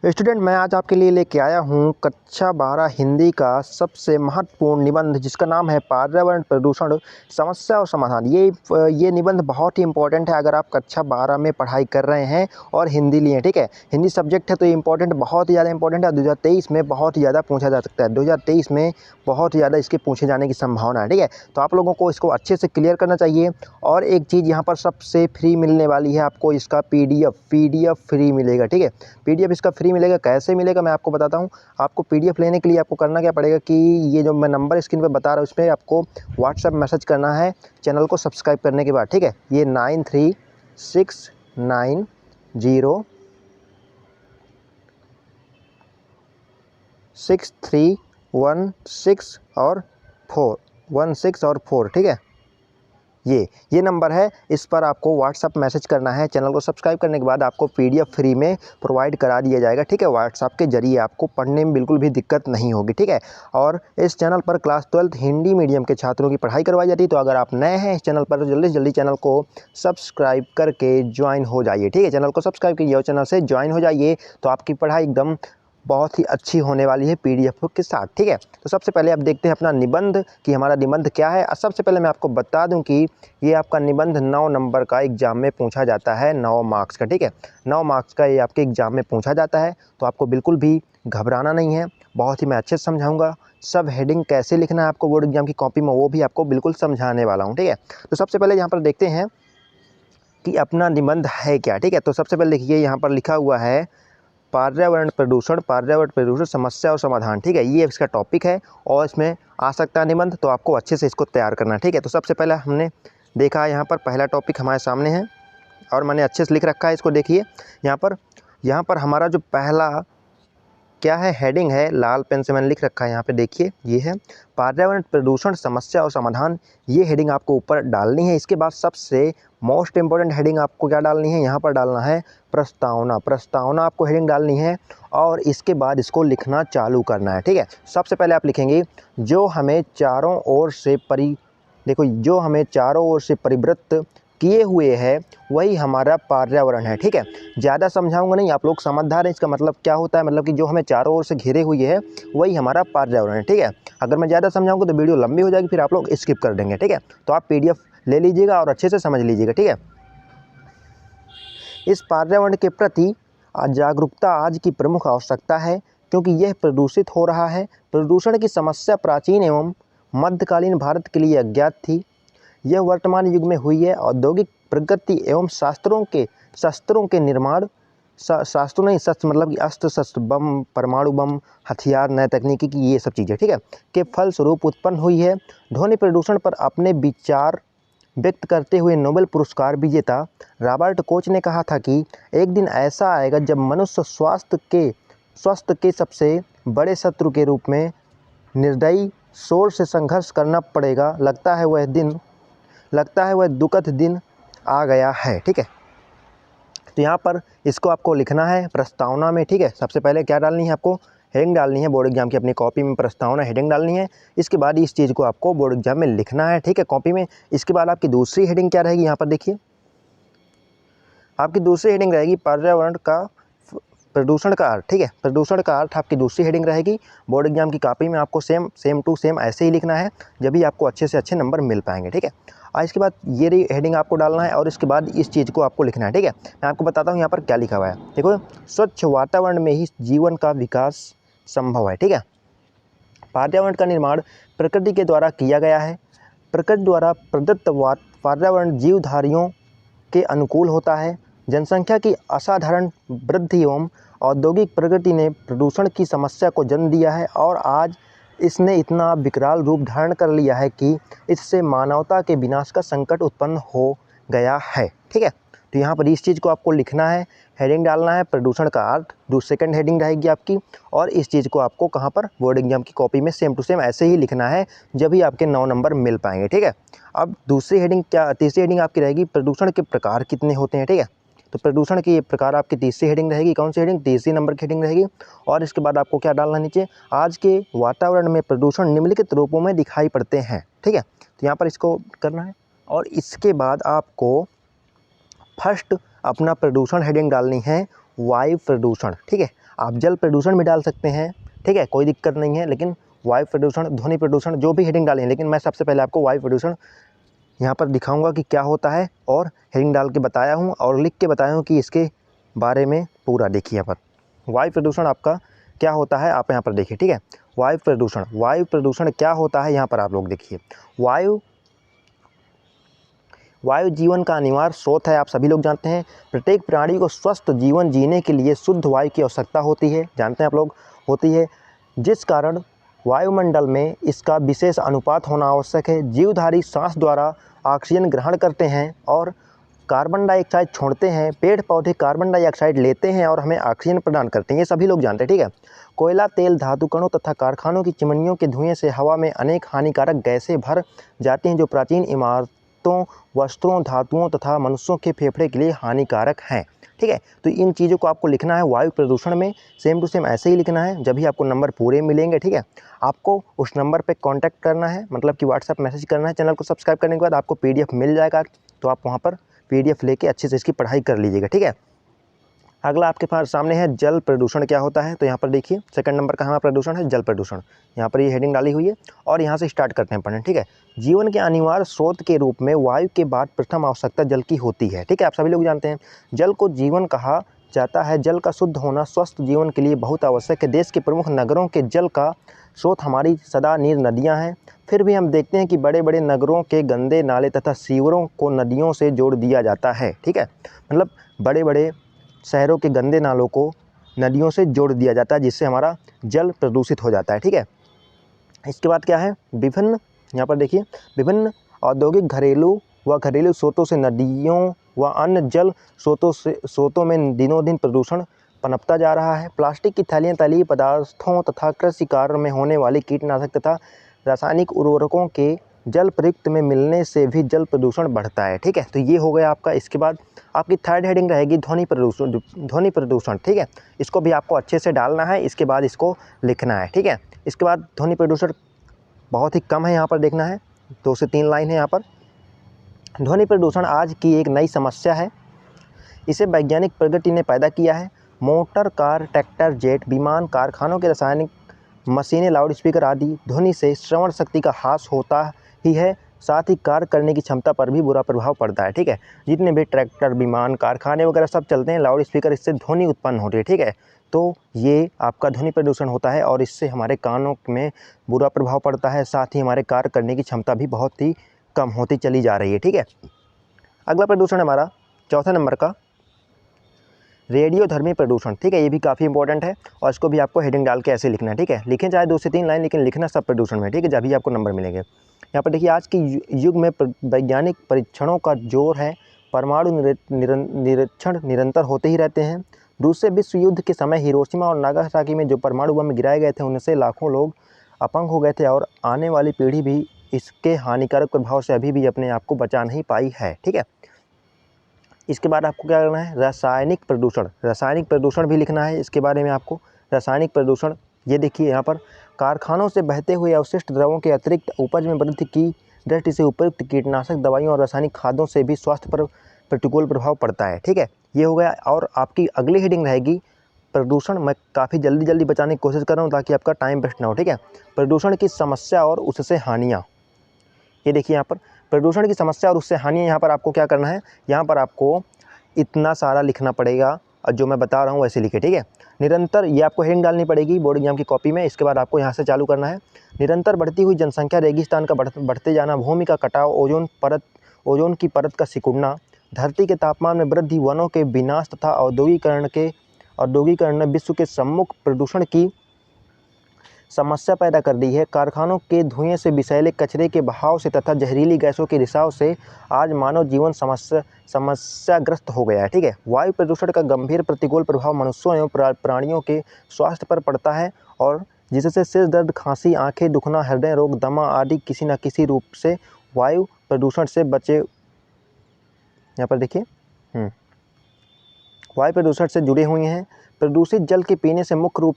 Student, मैं आज आपके लिए लेके आया हूँ कक्षा 12 हिंदी का सबसे महत्वपूर्ण निबंध, जिसका नाम है पर्यावरण प्रदूषण समस्या और समाधान। ये निबंध बहुत ही इंपॉर्टेंट है अगर आप कक्षा 12 में पढ़ाई कर रहे हैं और हिंदी लिए, ठीक है। हिंदी सब्जेक्ट है तो ये इंपॉर्टेंट, बहुत ही ज़्यादा इंपॉर्टेंट है। 2023 में बहुत ही ज़्यादा पूछा जा सकता है, 2023 में बहुत ही ज़्यादा इसके पूछे जाने की संभावना है, ठीक है। तो आप लोगों को इसको अच्छे से क्लियर करना चाहिए। और एक चीज़ यहाँ पर सबसे फ्री मिलने वाली है आपको, इसका पीडीएफ फ्री मिलेगा, ठीक है। पीडीएफ इसका फ्री मिलेगा। कैसे मिलेगा मैं आपको बताता हूँ। आपको पीडीएफ लेने के लिए आपको करना क्या पड़ेगा कि ये जो मैं नंबर स्क्रीन पे बता रहा हूँ, इस पर आपको व्हाट्सएप मैसेज करना है चैनल को सब्सक्राइब करने के बाद, ठीक है। ये 9369063116 और 4, ठीक है। ये नंबर है, इस पर आपको व्हाट्सअप मैसेज करना है। चैनल को सब्सक्राइब करने के बाद आपको पीडीएफ फ्री में प्रोवाइड करा दिया जाएगा, ठीक है। व्हाट्सअप के जरिए आपको पढ़ने में बिल्कुल भी दिक्कत नहीं होगी, ठीक है। और इस चैनल पर क्लास 12 हिंदी मीडियम के छात्रों की पढ़ाई करवाई जाती है। तो अगर आप नए हैं इस चैनल पर तो जल्दी से जल्दी चैनल को सब्सक्राइब करके ज्वाइन हो जाइए, ठीक है। चैनल को सब्सक्राइब कीजिए और चैनल से ज्वाइन हो जाइए, तो आपकी पढ़ाई एकदम बहुत ही अच्छी होने वाली है पीडीएफ के साथ, ठीक है। तो सबसे पहले आप देखते हैं अपना निबंध कि हमारा निबंध क्या है। सबसे पहले मैं आपको बता दूं कि ये आपका निबंध 9 नंबर का एग्जाम में पूछा जाता है, 9 मार्क्स का, ठीक है। 9 मार्क्स का ये आपके एग्जाम में पूछा जाता है, तो आपको बिल्कुल भी घबराना नहीं है। बहुत ही मैं अच्छे से समझाऊंगा। सब हेडिंग कैसे लिखना है आपको बोर्ड एग्जाम की कॉपी में, वो भी आपको बिल्कुल समझाने वाला हूँ, ठीक है। तो सबसे पहले यहाँ पर देखते हैं कि अपना निबंध है क्या, ठीक है। तो सबसे पहले देखिए यहाँ पर लिखा हुआ है पर्यावरण प्रदूषण समस्या और समाधान, ठीक है। ये इसका टॉपिक है और इसमें आ सकता है निबंध, तो आपको अच्छे से इसको तैयार करना है, ठीक है। तो सबसे पहले हमने देखा है यहाँ पर पहला टॉपिक हमारे सामने है और मैंने अच्छे से लिख रखा है, इसको देखिए। यहाँ पर हमारा जो पहला क्या है, हेडिंग है, लाल पेन से मैंने लिख रखा है यहाँ पे, देखिए ये है पर्यावरण प्रदूषण समस्या और समाधान। ये हेडिंग आपको ऊपर डालनी है। इसके बाद सबसे मोस्ट इंपॉर्टेंट हेडिंग आपको क्या डालनी है, यहाँ पर डालना है प्रस्तावना आपको हेडिंग डालनी है। और इसके बाद इसको लिखना चालू करना है, ठीक है। सबसे पहले आप लिखेंगे जो हमें चारों ओर से परिवृत्त किए हुए है वही हमारा पर्यावरण है, ठीक है। ज़्यादा समझाऊंगा नहीं, आप लोग समझदार हैं। इसका मतलब क्या होता है, मतलब कि जो हमें चारों ओर से घिरे हुए है वही हमारा पर्यावरण है, ठीक है। अगर मैं ज़्यादा समझाऊंगा तो वीडियो लंबी हो जाएगी, फिर आप लोग स्किप कर देंगे, ठीक है। तो आप पीडीएफ ले लीजिएगा और अच्छे से समझ लीजिएगा, ठीक है। इस पर्यावरण के प्रति जागरूकता आज की प्रमुख आवश्यकता है, क्योंकि यह प्रदूषित हो रहा है। प्रदूषण की समस्या प्राचीन एवं मध्यकालीन भारत के लिए अज्ञात थी। यह वर्तमान युग में हुई है। औद्योगिक प्रगति एवं शस्त्रों के निर्माण, शास्त्रों नहीं, शस्त्र मतलब कि अस्त्र शस्त्र, बम, परमाणु बम, हथियार, नए तकनीकी की ये सब चीज़ें, ठीक है, के फलस्वरूप उत्पन्न हुई है। ध्वनि प्रदूषण पर अपने विचार व्यक्त करते हुए नोबेल पुरस्कार विजेता रॉबर्ट कोच ने कहा था कि एक दिन ऐसा आएगा जब मनुष्य स्वास्थ्य के सबसे बड़े शत्रु के रूप में निर्दयी शोर से संघर्ष करना पड़ेगा। लगता है वह दुखद दिन आ गया है, ठीक है। तो यहाँ पर इसको आपको लिखना है प्रस्तावना में, ठीक है। सबसे पहले क्या डालनी है, आपको हेडिंग डालनी है। बोर्ड एग्जाम की अपनी कॉपी में प्रस्तावना हेडिंग डालनी है। इसके बाद इस चीज़ को आपको बोर्ड एग्जाम में लिखना है, ठीक है, कॉपी में। इसके बाद आपकी दूसरी हेडिंग क्या रहेगी, यहाँ पर देखिए आपकी दूसरी हेडिंग रहेगी प्रदूषण का अर्थ, ठीक है। प्रदूषण का अर्थ आपकी दूसरी हेडिंग रहेगी। बोर्ड एग्जाम की कॉपी में आपको सेम टू सेम ऐसे ही लिखना है, जब भी आपको अच्छे से अच्छे नंबर मिल पाएंगे, ठीक है। और इसके बाद ये हेडिंग आपको डालना है और इसके बाद इस चीज़ को आपको लिखना है, ठीक है। मैं आपको बताता हूँ यहाँ पर क्या लिखा हुआ है, देखो, स्वच्छ वातावरण में ही जीवन का विकास संभव है, ठीक है। पर्यावरण का निर्माण प्रकृति के द्वारा किया गया है। प्रकृति द्वारा प्रदत्त पर्यावरण जीवधारियों के अनुकूल होता है। जनसंख्या की असाधारण वृद्धि एवं औद्योगिक प्रगति ने प्रदूषण की समस्या को जन्म दिया है और आज इसने इतना विकराल रूप धारण कर लिया है कि इससे मानवता के विनाश का संकट उत्पन्न हो गया है, ठीक है। तो यहाँ पर इस चीज़ को आपको लिखना है, हेडिंग डालना है प्रदूषण का अर्थ, सेकंड हेडिंग रहेगी आपकी। और इस चीज़ को आपको कहाँ पर, बोर्ड एग्जाम की कॉपी में सेम टू सेम ऐसे ही लिखना है, जब भी आपके 9 नंबर मिल पाएंगे, ठीक है। अब तीसरी हेडिंग आपकी रहेगी प्रदूषण के प्रकार कितने होते हैं, ठीक है। तो प्रदूषण के ये प्रकार आपकी तीसरी हेडिंग रहेगी। कौन सी हेडिंग, तीसरी नंबर की हेडिंग रहेगी। और इसके बाद आपको क्या डालना नीचे, आज के वातावरण में प्रदूषण निम्नलिखित रूपों में दिखाई पड़ते हैं, ठीक है। तो यहाँ पर इसको करना है और इसके बाद आपको फर्स्ट अपना प्रदूषण हेडिंग डालनी है वायु प्रदूषण, ठीक है। आप जल प्रदूषण भी डाल सकते हैं, ठीक है, कोई दिक्कत नहीं है। लेकिन वायु प्रदूषण, ध्वनि प्रदूषण, जो भी हेडिंग डालें, लेकिन मैं सबसे पहले आपको वायु प्रदूषण यहाँ पर दिखाऊंगा कि क्या होता है, और हेडिंग डाल के बताया हूँ और लिख के बताया हूँ कि इसके बारे में पूरा देखिए। यहाँ पर वायु प्रदूषण आपका क्या होता है, आप यहाँ पर देखिए, ठीक है। वायु प्रदूषण क्या होता है, यहाँ पर आप लोग देखिए। वायु जीवन का अनिवार्य स्रोत है, आप सभी लोग जानते हैं। प्रत्येक प्राणी को स्वस्थ जीवन जीने के लिए शुद्ध वायु की आवश्यकता होती है, जानते हैं आप लोग, होती है, जिस कारण वायुमंडल में इसका विशेष अनुपात होना आवश्यक है। जीवधारी सांस द्वारा ऑक्सीजन ग्रहण करते हैं और कार्बन डाइऑक्साइड छोड़ते हैं। पेड़ पौधे कार्बन डाइऑक्साइड लेते हैं और हमें ऑक्सीजन प्रदान करते हैं, ये सभी लोग जानते हैं, ठीक है। कोयला, तेल, धातु कणों तथा कारखानों की चिमनियों के धुएं से हवा में अनेक हानिकारक गैसें भर जाती हैं, जो प्राचीन इमारतों, वस्त्रों, धातुओं तथा मनुष्यों के फेफड़े के लिए हानिकारक हैं, ठीक है। तो इन चीज़ों को आपको लिखना है वायु प्रदूषण में, सेम टू सेम ऐसे ही लिखना है, जब भी आपको नंबर पूरे मिलेंगे, ठीक है। आपको उस नंबर पे कांटेक्ट करना है, मतलब कि व्हाट्सएप मैसेज करना है। चैनल को सब्सक्राइब करने के बाद आपको पीडीएफ मिल जाएगा, तो आप वहाँ पर पीडीएफ लेके अच्छे से इसकी पढ़ाई कर लीजिएगा, ठीक है। अगला आपके पास सामने है जल प्रदूषण क्या होता है। तो यहाँ पर देखिए सेकंड नंबर का हमारा प्रदूषण है जल प्रदूषण। यहाँ पर ये हेडिंग डाली हुई है और यहाँ से स्टार्ट करते हैं पढ़ने, ठीक है। जीवन के अनिवार्य स्रोत के रूप में वायु के बाद प्रथम आवश्यकता जल की होती है, ठीक है, आप सभी लोग जानते हैं। जल को जीवन कहा जाता है। जल का शुद्ध होना स्वस्थ जीवन के लिए बहुत आवश्यक है। देश के प्रमुख नगरों के जल का स्रोत हमारी सदा नीर नदियाँ हैं। फिर भी हम देखते हैं कि बड़े बड़े नगरों के गंदे नाले तथा सीवरों को नदियों से जोड़ दिया जाता है, ठीक है। मतलब बड़े बड़े शहरों के गंदे नालों को नदियों से जोड़ दिया जाता है, जिससे हमारा जल प्रदूषित हो जाता है, ठीक है। इसके बाद क्या है, विभिन्न, यहाँ पर देखिए, विभिन्न औद्योगिक घरेलू स्रोतों से नदियों व अन्य जल स्रोतों में दिनों दिन प्रदूषण पनपता जा रहा है। प्लास्टिक की थैलियाँ, तैलीय पदार्थों तथा कृषि कार्य में होने वाली कीटनाशक तथा रासायनिक उर्वरकों के जल प्रयुक्त में मिलने से भी जल प्रदूषण बढ़ता है, ठीक है। तो ये हो गया आपका। इसके बाद आपकी थर्ड हेडिंग रहेगी ध्वनि प्रदूषण, ठीक है। इसको भी आपको अच्छे से डालना है, इसके बाद इसको लिखना है, ठीक है। इसके बाद ध्वनि प्रदूषण बहुत ही कम है, यहाँ पर देखना है, 2 से 3 लाइन है यहाँ पर। ध्वनि प्रदूषण आज की एक नई समस्या है। इसे वैज्ञानिक प्रगति ने पैदा किया है। मोटर, कार, ट्रैक्टर, जेट, विमान, कारखानों के रासायनिक मशीनें, लाउडस्पीकर आदि ध्वनि से श्रवण शक्ति का ह्रास होता ही है, साथ ही कार्य करने की क्षमता पर भी बुरा प्रभाव पड़ता है, ठीक है। जितने भी ट्रैक्टर, विमान, कारखाने वगैरह सब चलते हैं, लाउडस्पीकर, इससे ध्वनि उत्पन्न होती है, ठीक है। तो ये आपका ध्वनि प्रदूषण होता है और इससे हमारे कानों में बुरा प्रभाव पड़ता है, साथ ही हमारे कार्य करने की क्षमता भी बहुत ही कम होती चली जा रही है, ठीक है। अगला प्रदूषण हमारा चौथे नंबर का रेडियोधर्मी प्रदूषण, ठीक है। ये भी काफ़ी इंपॉर्टेंट है और इसको भी आपको हेडिंग डाल के ऐसे लिखना है, ठीक है। लिखें चाहे 2 से 3 लाइन, लेकिन लिखना सब प्रदूषण में, ठीक है, जब भी आपको नंबर मिलेंगे। यहाँ पर देखिए, आज के युग में वैज्ञानिक परीक्षणों का जोर है। परमाणु निरीक्षण निरंतर होते ही रहते हैं। दूसरे विश्व युद्ध के समय हिरोशिमा और नागासाकी में जो परमाणु बम गिराए गए थे, उनसे लाखों लोग अपंग हो गए थे और आने वाली पीढ़ी भी इसके हानिकारक प्रभाव से अभी भी अपने आप को बचा नहीं पाई है, ठीक है। इसके बाद आपको क्या करना है, रासायनिक प्रदूषण भी लिखना है इसके बारे में आपको। रासायनिक प्रदूषण, ये देखिए यहाँ पर, कारखानों से बहते हुए अवशिष्ट द्रवों के अतिरिक्त उपज में वृद्धि की दृष्टि से उपयुक्त कीटनाशक दवाइयों और रासायनिक खादों से भी स्वास्थ्य पर प्रतिकूल प्रभाव पड़ता है, ठीक है। ये हो गया। और आपकी अगली हेडिंग रहेगी प्रदूषण। मैं काफ़ी जल्दी बताने की कोशिश कर रहा हूँ ताकि आपका टाइम वेस्ट ना हो, ठीक है। प्रदूषण की समस्या और उससे हानियाँ, ये देखिए यहाँ पर प्रदूषण की समस्या और उससे हानि। यहाँ पर आपको क्या करना है, यहाँ पर आपको इतना सारा लिखना पड़ेगा और जो मैं बता रहा हूँ वैसे लिखे, ठीक है। निरंतर, ये आपको हेडिंग डालनी पड़ेगी बोर्ड एग्जाम की कॉपी में। इसके बाद आपको यहाँ से चालू करना है। निरंतर बढ़ती हुई जनसंख्या, रेगिस्तान का बढ़ते जाना, भूमि का कटाव, ओजोन की परत का सिकुड़ना, धरती के तापमान में वृद्धि, वनों के विनाश तथा औद्योगिकरण ने विश्व के सम्मुख प्रदूषण की समस्या पैदा कर दी है। कारखानों के धुएं से, विषैले कचरे के बहाव से तथा जहरीली गैसों के रिसाव से आज मानव जीवन समस्याग्रस्त हो गया है, ठीक है। वायु प्रदूषण का गंभीर प्रतिकूल प्रभाव मनुष्यों एवं प्राणियों के स्वास्थ्य पर पड़ता है और जिससे सिर दर्द, खांसी, आंखें दुखना, हृदय रोग, दमा आदि किसी न किसी रूप से वायु प्रदूषण से बचे, यहाँ पर देखिए, वायु प्रदूषण से जुड़े हुए हैं। प्रदूषित जल के पीने से मुख्य रूप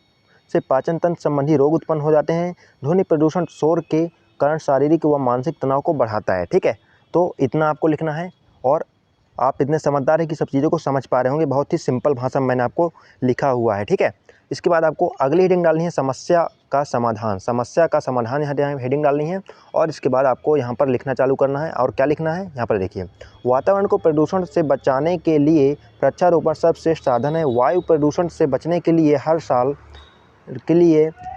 से पाचन तंत्र संबंधी रोग उत्पन्न हो जाते हैं। ध्वनि प्रदूषण शोर के कारण शारीरिक व मानसिक तनाव को बढ़ाता है, ठीक है। तो इतना आपको लिखना है और आप इतने समझदार हैं कि सब चीज़ों को समझ पा रहे होंगे। बहुत ही सिंपल भाषा में मैंने आपको लिखा हुआ है, ठीक है। इसके बाद आपको अगली हेडिंग डालनी है समस्या का समाधान यहाँ हेडिंग डालनी है। और इसके बाद आपको यहाँ पर लिखना चालू करना है। और क्या लिखना है यहाँ पर देखिए, वातावरण को प्रदूषण से बचाने के लिए वृक्षारोपण सर्वश्रेष्ठ साधन है। वायु प्रदूषण से बचने के लिए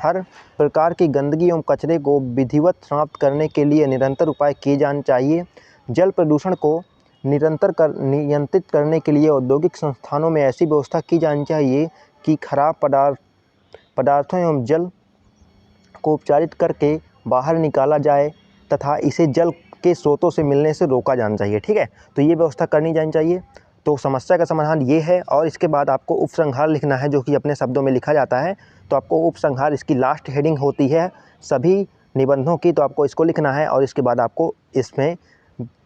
हर प्रकार की गंदगी एवं कचरे को विधिवत समाप्त करने के लिए निरंतर उपाय किए जाने चाहिए। जल प्रदूषण को नियंत्रित करने के लिए औद्योगिक संस्थानों में ऐसी व्यवस्था की जानी चाहिए कि खराब पदार्थों एवं जल को उपचारित करके बाहर निकाला जाए तथा इसे जल के स्रोतों से मिलने से रोका जाना चाहिए। ठीक है, तो ये व्यवस्था करनी जानी चाहिए। तो समस्या का समाधान ये है। और इसके बाद आपको उपसंहार लिखना है, जो कि अपने शब्दों में लिखा जाता है। तो आपको उपसंहार, इसकी लास्ट हेडिंग होती है सभी निबंधों की, तो आपको इसको लिखना है। और इसके बाद आपको इसमें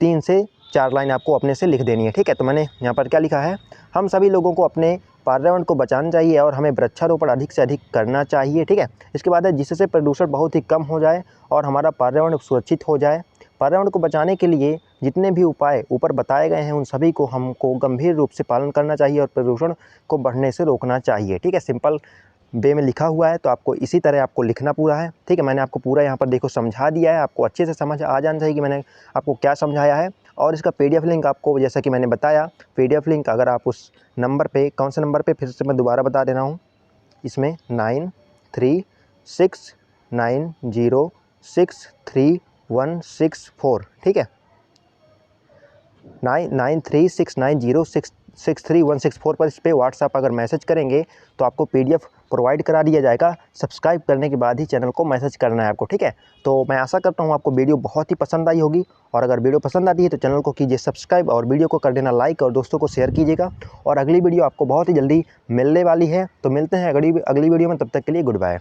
3 से 4 लाइन आपको अपने से लिख देनी है। ठीक है, तो मैंने यहाँ पर क्या लिखा है, हम सभी लोगों को अपने पर्यावरण को बचाना चाहिए और हमें वृक्षारोपण अधिक से अधिक करना चाहिए। ठीक है, इसके बाद है जिससे प्रदूषण बहुत ही कम हो जाए और हमारा पर्यावरण सुरक्षित हो जाए। पर्यावरण को बचाने के लिए जितने भी उपाय ऊपर बताए गए हैं उन सभी को हमको गंभीर रूप से पालन करना चाहिए और प्रदूषण को बढ़ने से रोकना चाहिए। ठीक है, सिंपल वे में लिखा हुआ है, तो आपको इसी तरह आपको लिखना पूरा है। ठीक है, मैंने आपको पूरा यहाँ पर देखो समझा दिया है। आपको अच्छे से समझ आ जाना चाहिए कि मैंने आपको क्या समझाया है। और इसका पीडीएफ लिंक आपको, जैसा कि मैंने बताया, पीडीएफ लिंक अगर आप उस नंबर पे, कौन से नंबर पे, फिर से मैं दोबारा बता दे रहा हूँ, इसमें 9369063164। ठीक है, 9369063164 पर इस पर व्हाट्सएप अगर मैसेज करेंगे तो आपको पीडीएफ प्रोवाइड करा दिया जाएगा। सब्सक्राइब करने के बाद ही चैनल को मैसेज करना है आपको। ठीक है, तो मैं आशा करता हूँ आपको वीडियो बहुत ही पसंद आई होगी। और अगर वीडियो पसंद आती है तो चैनल को कीजिए सब्सक्राइब और वीडियो को कर देना लाइक और दोस्तों को शेयर कीजिएगा। और अगली वीडियो आपको बहुत ही जल्दी मिलने वाली है। तो मिलते हैं अगली वीडियो में, तब तक के लिए गुड बाय।